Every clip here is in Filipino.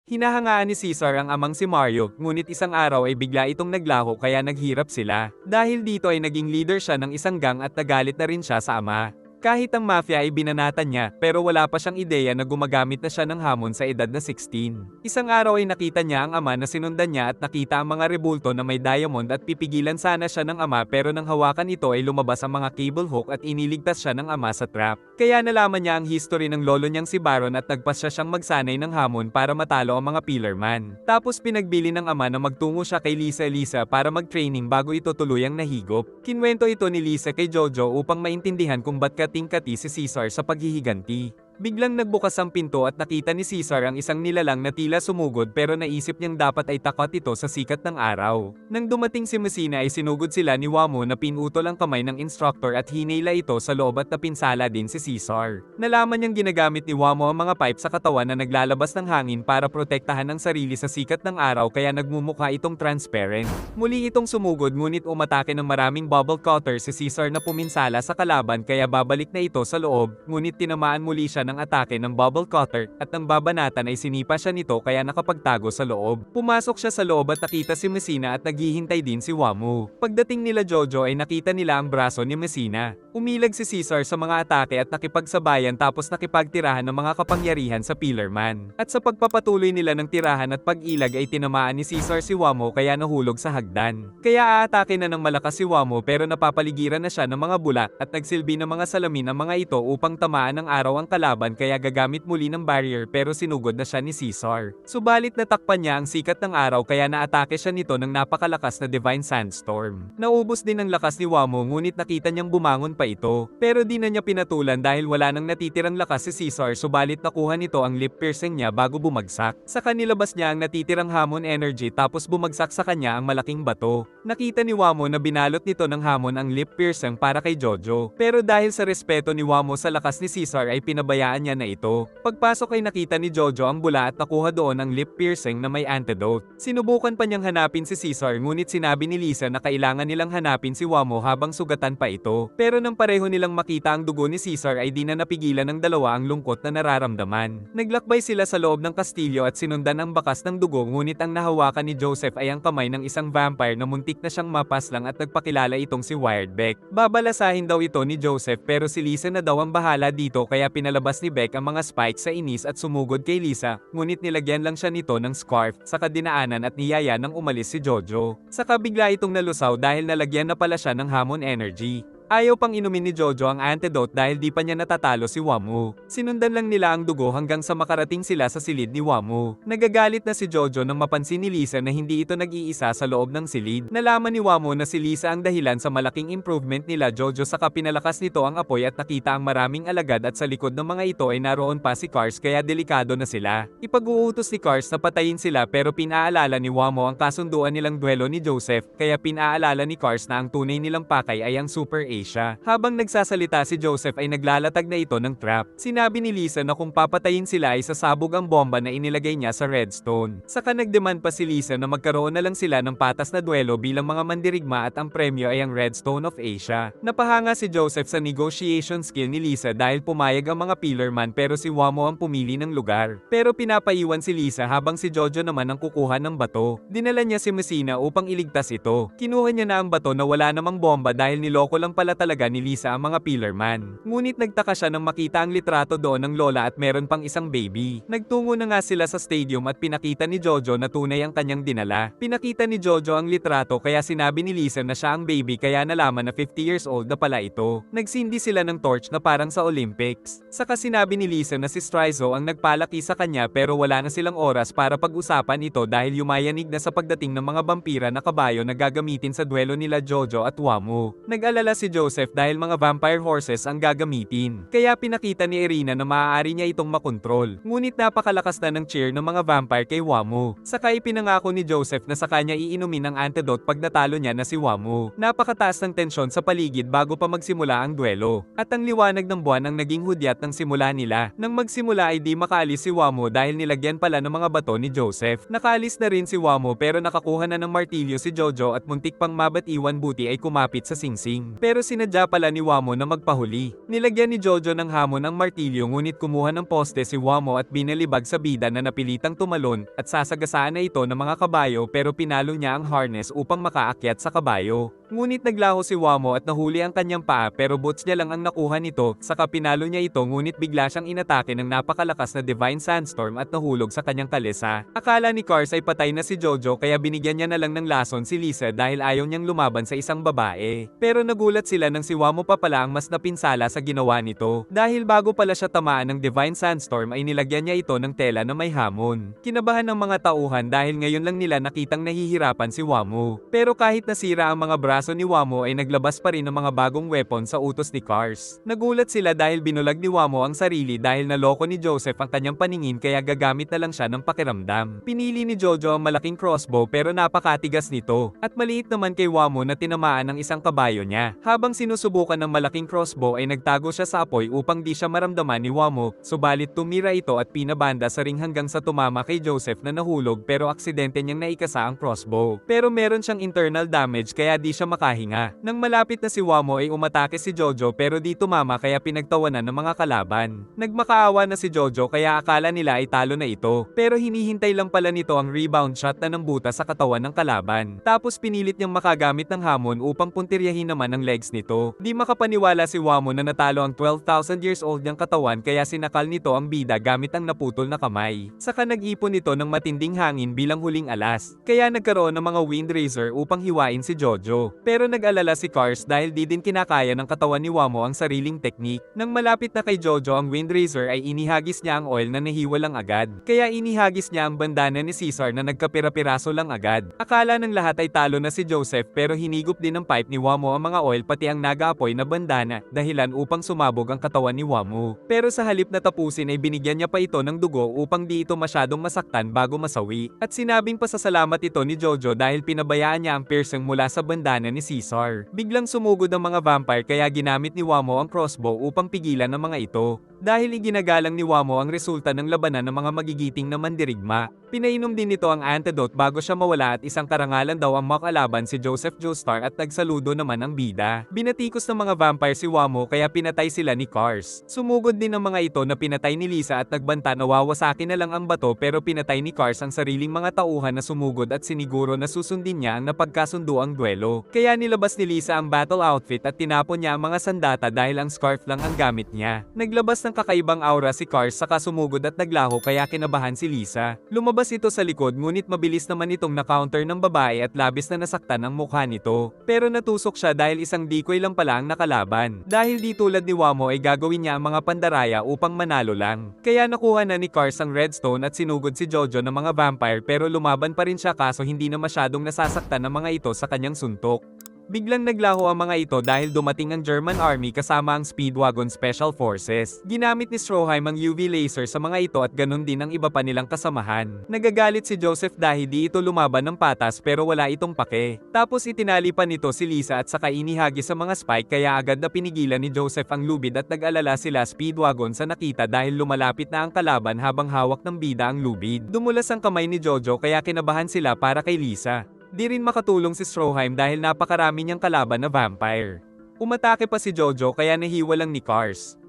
Hinahangaan ni Caesar ang amang si Mario, ngunit isang araw ay bigla itong naglaho kaya naghirap sila. Dahil dito ay naging leader siya ng isang gang at nagalit na rin siya sa ama. Kahit ang mafia ay binanatan niya, pero wala pa siyang ideya na gumagamit na siya ng hamon sa edad na 16. Isang araw ay nakita niya ang ama na sinundan niya at nakita ang mga rebulto na may diamond at pipigilan sana siya ng ama pero nang hawakan ito ay lumabas ang mga cable hook at iniligtas siya ng ama sa trap. Kaya nalaman niya ang history ng lolo niyang si Baron at nagpasya siyang magsanay ng hamon para matalo ang mga Pillarman. Tapos pinagbili ng ama na magtungo siya kay Lisa para mag-training bago ito tuluyang nahigop. Kinwento ito ni Lisa kay Jojo upang maintindihan kung ba't kating-kati si Caesar sa paghihiganti. Biglang nagbukas ang pinto at nakita ni Caesar ang isang nilalang na tila sumugod pero naisip niyang dapat ay takot ito sa sikat ng araw. Nang dumating si Messina ay sinugod sila ni Wamo na pinutol ang kamay ng instructor at hinila ito sa loob at napinsala din si Caesar. Nalaman niyang ginagamit ni Wamo ang mga pipe sa katawan na naglalabas ng hangin para protektahan ang sarili sa sikat ng araw kaya nagmumukha itong transparent. Muli itong sumugod ngunit umatake ng maraming bubble cutter si Caesar na puminsala sa kalaban kaya babalik na ito sa loob, ngunit tinamaan muli siya ng atake ng bubble cutter at nang babanatan ay sinipa siya nito kaya nakapagtago sa loob. Pumasok siya sa loob at nakita si Messina at naghihintay din si Wamo. Pagdating nila Jojo ay nakita nila ang braso ni Messina. Umilag si Caesar sa mga atake at nakipagsabayan tapos nakipagtirahan ng mga kapangyarihan sa Pillarman. At sa pagpapatuloy nila ng tirahan at pag-ilag ay tinamaan ni Caesar si Wamo kaya nahulog sa hagdan. Kaya aatake na ng malakas si Wamo pero napapaligiran na siya ng mga bulak at nagsilbi ng mga salamin ang mga ito upang tamaan ng araw ang kalaban kaya gagamit muli ng barrier pero sinugod na siya ni Caesar. Subalit natakpan niya ang sikat ng araw kaya naatake siya nito ng napakalakas na Divine Sandstorm. Naubos din ang lakas ni Wamo ngunit nakita niyang bumangon pa ito. Pero di na niya pinatulan dahil wala nang natitirang lakas si Caesar subalit nakuha nito ang lip piercing niya bago bumagsak. Sa kanilabas niya ang natitirang hamon energy tapos bumagsak sa kanya ang malaking bato. Nakita ni Wamo na binalot nito ng hamon ang lip piercing para kay Jojo. Pero dahil sa respeto ni Wamo sa lakas ni Caesar ay pinabayaan niya na ito. Pagpasok ay nakita ni Jojo ang bula at nakuha doon ang lip piercing na may antidote. Sinubukan pa niyang hanapin si Caesar ngunit sinabi ni Lisa na kailangan nilang hanapin si Wamo habang sugatan pa ito. Pero nang pareho nilang makita ang dugo ni Caesar ay di na napigilan ng dalawa ang lungkot na nararamdaman. Naglakbay sila sa loob ng kastilyo at sinundan ang bakas ng dugo ngunit ang nahawakan ni Joseph ay ang kamay ng isang vampire na muntik na siyang mapaslang at nagpakilala itong si Wired Beck. Babalasahin daw ito ni Joseph pero si Lisa na daw ang bahala dito kaya pinalabas ni Beck ang mga spikes sa inis at sumugod kay Lisa, ngunit nilagyan lang siya nito ng scarf, saka dinaanan at niyaya nang umalis si Jojo. Saka bigla itong nalusaw dahil nalagyan na pala siya ng hamon energy. Ayaw pang inumin ni Jojo ang antidote dahil di pa niya natatalo si Wamo. Sinundan lang nila ang dugo hanggang sa makarating sila sa silid ni Wamo. Nagagalit na si Jojo nang mapansin ni Lisa na hindi ito nag-iisa sa loob ng silid. Nalaman ni Wamo na si Lisa ang dahilan sa malaking improvement nila Jojo saka pinalakas nito ang apoy at nakita ang maraming alagad at sa likod ng mga ito ay naroon pa si Cars kaya delikado na sila. Ipag-uutos ni Cars na patayin sila pero pinaalala ni Wamo ang kasunduan nilang duelo ni Joseph kaya pinaalala ni Cars na ang tunay nilang pakay ay ang Super Asia. Habang nagsasalita si Joseph ay naglalatag na ito ng trap. Sinabi ni Lisa na kung papatayin sila ay sasabog ang bomba na inilagay niya sa redstone. Saka nagdemand pa si Lisa na magkaroon na lang sila ng patas na duelo bilang mga mandirigma at ang premyo ay ang Redstone of Asia. Napahanga si Joseph sa negotiation skill ni Lisa dahil pumayag ang mga Pillarman pero si Wamo ang pumili ng lugar. Pero pinapaiwan si Lisa habang si Jojo naman ang kukuha ng bato. Dinala niya si Messina upang iligtas ito. Kinuha niya na ang bato na wala namang bomba dahil niloko lang pala talaga ni Lisa ang mga Pillarman. Ngunit nagtaka siya nang makita ang litrato doon ng lola at meron pang isang baby. Nagtungo na nga sila sa stadium at pinakita ni Jojo na tunay ang kanyang dinala. Pinakita ni Jojo ang litrato kaya sinabi ni Lisa na siya ang baby kaya nalaman na 50 years old na pala ito. Nagsindi sila ng torch na parang sa Olympics. Saka sinabi ni Lisa na si Strizo ang nagpalaki sa kanya pero wala na silang oras para pag-usapan ito dahil yumayanig na sa pagdating ng mga vampira na kabayo na gagamitin sa duelo nila Jojo at Wamo. Nag-alala si Joseph dahil mga vampire horses ang gagamitin. Kaya pinakita ni Irina na maaari niya itong makontrol. Ngunit napakalakas na ng cheer ng mga vampire kay Wamo. Saka ipinangako ni Joseph na sa kanya iinumin ang antidote pag natalo niya na si Wamo. Napakataas ng tensyon sa paligid bago pa magsimula ang duelo. At ang liwanag ng buwan ang naging hudyat ng simula nila. Nang magsimula ay di makaalis si Wamo dahil nilagyan pala ng mga bato ni Joseph. Nakaalis na rin si Wamo pero nakakuha na ng martilyo si Jojo at muntik pang mabatiwan buti ay kumapit sa singsing. Pero sinadya pala ni Wamo na magpahuli. Nilagyan ni Jojo ng hamon ang martilyo ngunit kumuha ng poste si Wamo at binalibag sa bida na napilitang tumalon at sasagasaan na ito ng mga kabayo pero pinalo niya ang harness upang makaakyat sa kabayo. Ngunit naglaho si Wamo at nahuli ang kanyang paa pero boots niya lang ang nakuha nito, saka pinalo niya ito ngunit bigla siyang inatake ng napakalakas na Divine Sandstorm at nahulog sa kanyang kalesa. Akala ni Cars ay patay na si Jojo kaya binigyan niya na lang ng lason si Lisa dahil ayaw niyang lumaban sa isang babae. Pero nagulat sila nang si Wamo pa pala ang mas napinsala sa ginawa nito. Dahil bago pala siya tamaan ng Divine Sandstorm ay nilagyan niya ito ng tela na may hamon. Kinabahan ng mga tauhan dahil ngayon lang nila nakitang nahihirapan si Wamo. Pero kahit nasira ang mga braso ni Wamo ay naglabas pa rin ng mga bagong weapon sa utos ni Cars. Nagulat sila dahil binulag ni Wamo ang sarili dahil naloko ni Joseph ang kanyang paningin kaya gagamit na lang siya ng pakiramdam. Pinili ni Jojo ang malaking crossbow pero napakatigas nito. At maliit naman kay Wamo na tinamaan ng isang kabayo niya. Habang sinusubukan ng malaking crossbow ay nagtago siya sa apoy upang di siya maramdaman ni Wamo, subalit tumira ito at pinabanda sa ring hanggang sa tumama kay Joseph na nahulog pero aksidente niyang naikasa ang crossbow. Pero meron siyang internal damage kaya di siya makahinga. Nang malapit na si Wamo ay umatake si Jojo pero di tumama kaya pinagtawanan ng mga kalaban. Nagmakaawa na si Jojo kaya akala nila ay talo na ito. Pero hinihintay lang pala nito ang rebound shot na ng buta sa katawan ng kalaban. Tapos pinilit niyang makagamit ng hamon upang puntiryahin naman ang legs nito. Di makapaniwala si Wamo na natalo ang 12,000 years old niyang katawan kaya sinakal nito ang bida gamit ang naputol na kamay. Saka nag-ipon ito ng matinding hangin bilang huling alas. Kaya nagkaroon ng mga wind razor upang hiwain si Jojo. Pero nag-alala si Cars dahil di din kinakaya ng katawan ni Wamo ang sariling teknik. Nang malapit na kay Jojo ang wind razor ay inihagis niya ang oil na nahiwalang agad. Kaya inihagis niya ang bandana ni Caesar na nagkapira-piraso lang agad. Akala ng lahat ay talo na si Joseph pero hinigop din ng pipe ni Wamo ang mga oil pati ang nag-aapoy na bandana, dahilan upang sumabog ang katawan ni Wamo. Pero sa halip na tapusin ay binigyan niya pa ito ng dugo upang di ito masyadong masaktan bago masawi. At sinabing pasasalamat ito ni Jojo dahil pinabayaan niya ang piercing mula sa bandana ni Caesar. Biglang sumugod ang mga vampire kaya ginamit ni Wamo ang crossbow upang pigilan ang mga ito. Dahil iginagalang ni Wamo ang resulta ng labanan ng mga magigiting na mandirigma. Pinainom din nito ang antidote bago siya mawala at isang karangalan daw ang makalaban si Joseph Joestar at nagsaludo naman ang bida. Binatikos ng mga vampire si Wamo kaya pinatay sila ni Cars. Sumugod din ang mga ito na pinatay ni Lisa at nagbanta na wawasakin na lang ang bato pero pinatay ni Cars ang sariling mga tauhan na sumugod at siniguro na susundin niya ang napagkasunduang duelo. Kaya nilabas ni Lisa ang battle outfit at tinapon niya ang mga sandata dahil ang scarf lang ang gamit niya. Naglabas ng kakaibang aura si Cars saka sumugod at naglaho kaya kinabahan si Lisa. Lumabas ito sa likod ngunit mabilis naman itong na-counter ng babae at labis na nasaktan ang mukha nito. Pero natusok siya dahil isang decoy lang pala ang nakalaban. Dahil di tulad ni Wamo ay gagawin niya ang mga pandaraya upang manalo lang. Kaya nakuha na ni Cars ang redstone at sinugod si Jojo ng mga vampire pero lumaban pa rin siya kaso hindi na masyadong nasasaktan ng mga ito sa kanyang suntok. Biglang naglaho ang mga ito dahil dumating ang German Army kasama ang Speedwagon Special Forces. Ginamit ni Stroheim ang UV laser sa mga ito at ganun din ang iba pa nilang kasamahan. Nagagalit si Joseph dahil di ito lumaban ng patas pero wala itong pake. Tapos itinali pa nito si Lisa at saka inihagi sa mga spike kaya agad na pinigilan ni Joseph ang lubid at nag-alala sila Speedwagon sa nakita dahil lumalapit na ang kalaban habang hawak ng bida ang lubid. Dumulas ang kamay ni Jojo kaya kinabahan sila para kay Lisa. Di rin makatulong si Stroheim dahil napakarami niyang kalaban na vampire. Umatake pa si Jojo kaya nahiwa lang ni Cars.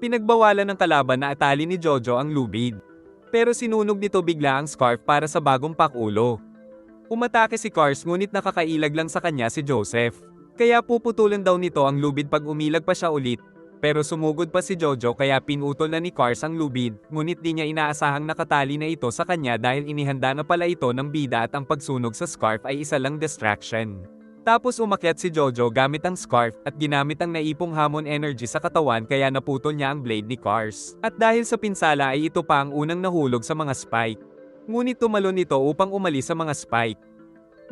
Pinagbawalan ng kalaban na atali ni Jojo ang lubid. Pero sinunog nito bigla ang scarf para sa bagong pakulo. Umatake si Cars ngunit nakakailag lang sa kanya si Joseph. Kaya puputulan daw nito ang lubid pag umilag pa siya ulit. Pero sumugod pa si Jojo kaya pinutol na ni Cars ang lubid, ngunit di niya inaasahang nakatali na ito sa kanya dahil inihanda na pala ito ng bida at ang pagsunog sa scarf ay isa lang distraction. Tapos umakyat si Jojo gamit ang scarf at ginamit ang naipong hamon energy sa katawan kaya naputol niya ang blade ni Cars. At dahil sa pinsala ay ito pa ang unang nahulog sa mga spike. Ngunit tumalon ito upang umalis sa mga spike.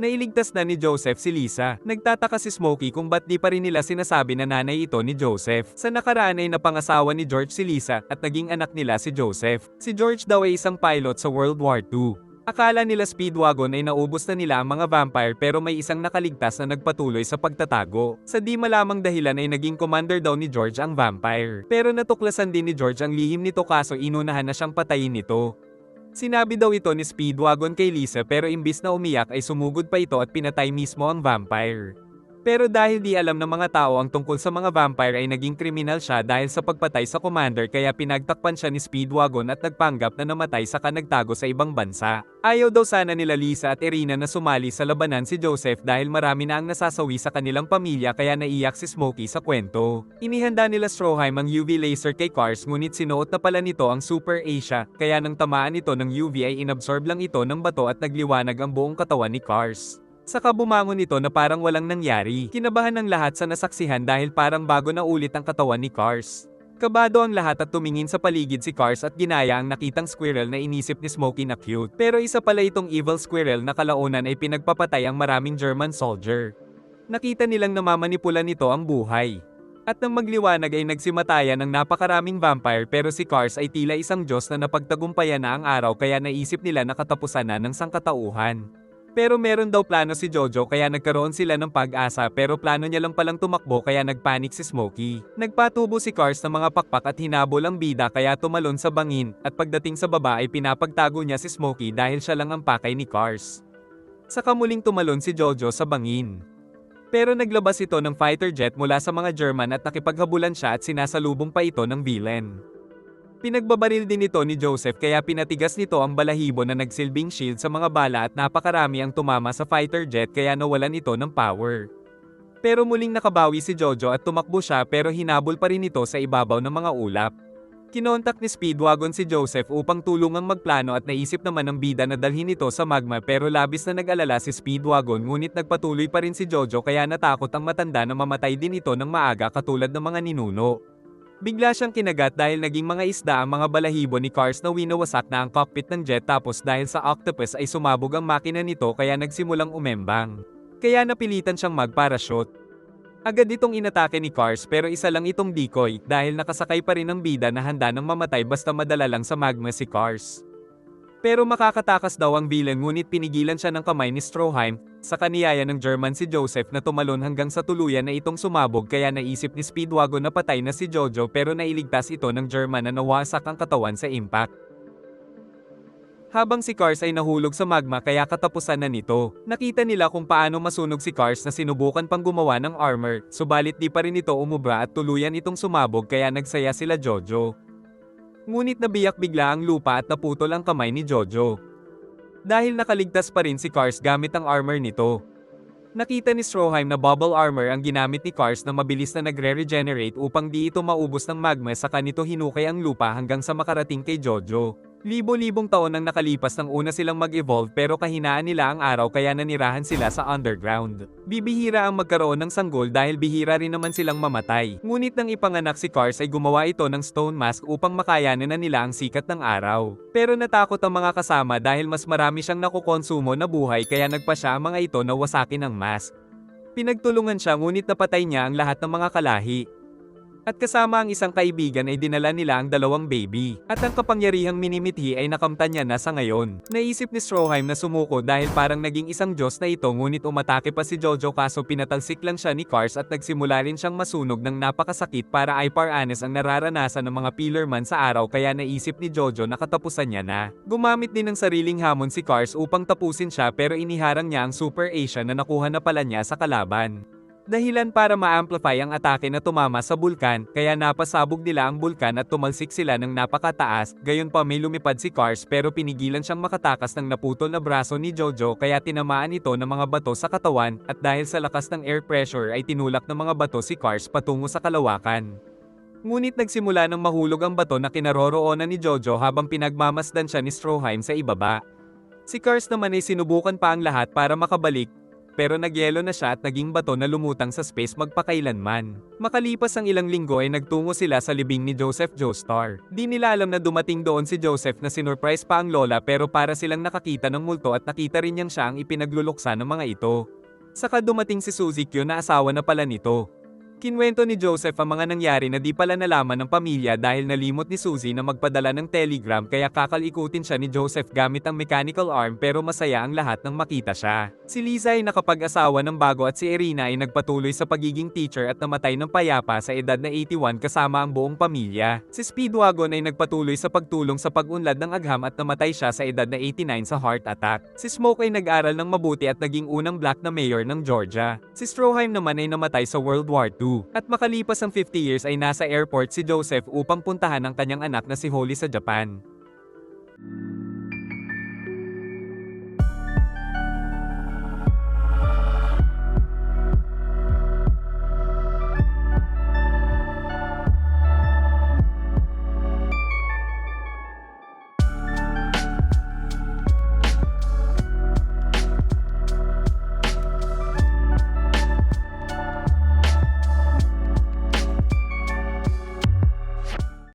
Nailigtas na ni Joseph si Lisa. Nagtataka si Smokey kung ba't di pa rin nila sinasabi na nanay ito ni Joseph. Sa nakaraan ay napangasawa ni George si Lisa at naging anak nila si Joseph. Si George daw ay isang pilot sa World War II. Akala nila Speedwagon ay naubos na nila ang mga vampire pero may isang nakaligtas na nagpatuloy sa pagtatago. Sa di malamang dahilan ay naging commander daw ni George ang vampire. Pero natuklasan din ni George ang lihim nito kaso inunahan na siyang patayin nito. Sinabi daw ito ni Speedwagon kay Lisa pero imbis na umiyak ay sumugod pa ito at pinatay mismo ang vampire. Pero dahil di alam ng mga tao ang tungkol sa mga vampire ay naging kriminal siya dahil sa pagpatay sa commander kaya pinagtakpan siya ni Speedwagon at nagpanggap na namatay saka nagtago sa ibang bansa. Ayaw daw sana nila Lisa at Irina na sumali sa labanan si Joseph dahil marami na ang nasasawi sa kanilang pamilya kaya naiyak si Smokey sa kwento. Inihanda nila Stroheim ang UV laser kay Cars ngunit sinuot na pala nito ang Super Asia kaya nang tamaan ito ng UV ay inabsorb lang ito ng bato at nagliwanag ang buong katawan ni Cars. Saka bumangon ito na parang walang nangyari. Kinabahan ng lahat sa nasaksihan dahil parang bago na ulit ang katawan ni Cars. Kabado ang lahat at tumingin sa paligid si Cars at ginaya ang nakitang squirrel na inisip ni Smokey na cute. Pero isa pala itong evil squirrel na kalaunan ay pinagpapatay ang maraming German soldier. Nakita nilang namamanipula nito ang buhay. At nang magliwanag ay nagsimatayan ng napakaraming vampire pero si Cars ay tila isang Diyos na napagtagumpayan na ang araw kaya naisip nila na katapusan na ng sangkatauhan. Pero meron daw plano si Jojo kaya nagkaroon sila ng pag-asa pero plano niya lang palang tumakbo kaya nagpanik si Smokey. Nagpatubo si Cars ng mga pakpak at hinabol ang bida kaya tumalon sa bangin at pagdating sa baba ay pinapagtago niya si Smokey dahil siya lang ang pakay ni Cars. Saka muling tumalon si Jojo sa bangin. Pero naglabas ito ng fighter jet mula sa mga German at nakipaghabulan siya at sinasalubong pa ito ng villain. Pinagbabaril din ito ni Joseph kaya pinatigas nito ang balahibo na nagsilbing shield sa mga bala at napakarami ang tumama sa fighter jet kaya nawalan ito ng power. Pero muling nakabawi si Jojo at tumakbo siya pero hinabol pa rin ito sa ibabaw ng mga ulap. Kinontak ni Speedwagon si Joseph upang tulungang magplano at naisip naman ng bida na dalhin ito sa magma pero labis na nag-alala si Speedwagon ngunit nagpatuloy pa rin si Jojo kaya natakot ang matanda na mamatay din ito ng maaga katulad ng mga ninuno. Bigla siyang kinagat dahil naging mga isda ang mga balahibo ni Cars na winawasak na ang cockpit ng jet tapos dahil sa octopus ay sumabog ang makina nito kaya nagsimulang umembang. Kaya napilitan siyang mag-parachute. Agad itong inatake ni Cars pero isa lang itong decoy dahil nakasakay pa rin ang bida na handa nang mamatay basta madala lang sa magma si Cars. Pero makakatakas daw ang villain ngunit pinigilan siya ng kamay ni Stroheim, sa kaniyaya ng German si Joseph na tumalon hanggang sa tuluyan na itong sumabog kaya naisip ni Speedwagon na patay na si Jojo pero nailigtas ito ng German na nawasak ang katawan sa impact. Habang si Cars ay nahulog sa magma kaya katapusan na nito, nakita nila kung paano masunog si Cars na sinubukan pang gumawa ng armor, subalit di pa rin ito umubra at tuluyan itong sumabog kaya nagsaya sila Jojo. Ngunit nabiyak bigla ang lupa at naputol ang kamay ni Jojo. Dahil nakaligtas pa rin si Cars gamit ang armor nito. Nakita ni Stroheim na bubble armor ang ginamit ni Cars na mabilis na nagre-regenerate upang di ito maubos ng magma saka nito hinukay ang lupa hanggang sa makarating kay Jojo. Libo-libong taon ang nakalipas nang una silang mag-evolve pero kahinaan nila ang araw kaya nanirahan sila sa underground. Bibihira ang magkaroon ng sanggol dahil bihira rin naman silang mamatay. Ngunit nang ipanganak si Cars ay gumawa ito ng stone mask upang makayanan na nila ang sikat ng araw. Pero natakot ang mga kasama dahil mas marami siyang nakukonsumo na buhay kaya nagpasya ang mga ito na wasakin ang mask. Pinagtulungan siya ngunit napatay niya ang lahat ng mga kalahi. At kasama ang isang kaibigan ay dinala nila ang dalawang baby. At ang kapangyarihang minimithi ay nakamtan niya na sa ngayon. Naisip ni Stroheim na sumuko dahil parang naging isang Diyos na ito ngunit umatake pa si Jojo kaso pinatalsik lang siya ni Cars at nagsimula rin siyang masunog ng napakasakit para ay paranes ang nararanasan ng mga Pillarman sa araw kaya naisip ni Jojo na katapusan niya na. Gumamit din ng sariling hamon si Cars upang tapusin siya pero iniharang niya ang Super Asia na nakuha na pala niya sa kalaban. Dahilan para ma-amplify ang atake na tumama sa bulkan, kaya napasabog nila ang bulkan at tumalsik sila ng napakataas, gayon pa may lumipad si Cars pero pinigilan siyang makatakas ng naputol na braso ni Jojo kaya tinamaan ito ng mga bato sa katawan, at dahil sa lakas ng air pressure ay tinulak ng mga bato si Cars patungo sa kalawakan. Ngunit nagsimula ng mahulog ang bato na kinaroroonan ni Jojo habang pinagmamasdan siya ni Stroheim sa ibaba. Si Cars naman ay sinubukan pa ang lahat para makabalik, pero nagyelo na siya at naging bato na lumutang sa space magpakailanman. Makalipas ang ilang linggo ay nagtungo sila sa libing ni Joseph Joestar. Di nila alam na dumating doon si Joseph na sinurprise pa ang lola pero para silang nakakita ng multo at nakita rin niyang siya ang ipinagluluksa ng mga ito. Saka dumating si Suzikyo na asawa na pala nito. Kinwento ni Joseph ang mga nangyari na di pala nalaman ng pamilya dahil nalimot ni Suzy na magpadala ng telegram kaya kakalikutin siya ni Joseph gamit ang mechanical arm pero masaya ang lahat nang makita siya. Si Liza ay nakapag-asawa ng bago at si Irina ay nagpatuloy sa pagiging teacher at namatay ng payapa sa edad na 81 kasama ang buong pamilya. Si Speedwagon ay nagpatuloy sa pagtulong sa pag-unlad ng agham at namatay siya sa edad na 89 sa heart attack. Si Smoke ay nag-aral ng mabuti at naging unang black na mayor ng Georgia. Si Stroheim naman ay namatay sa World War II. At makalipas ang 50 years ay nasa airport si Joseph upang puntahan ang kanyang anak na si Holly sa Japan.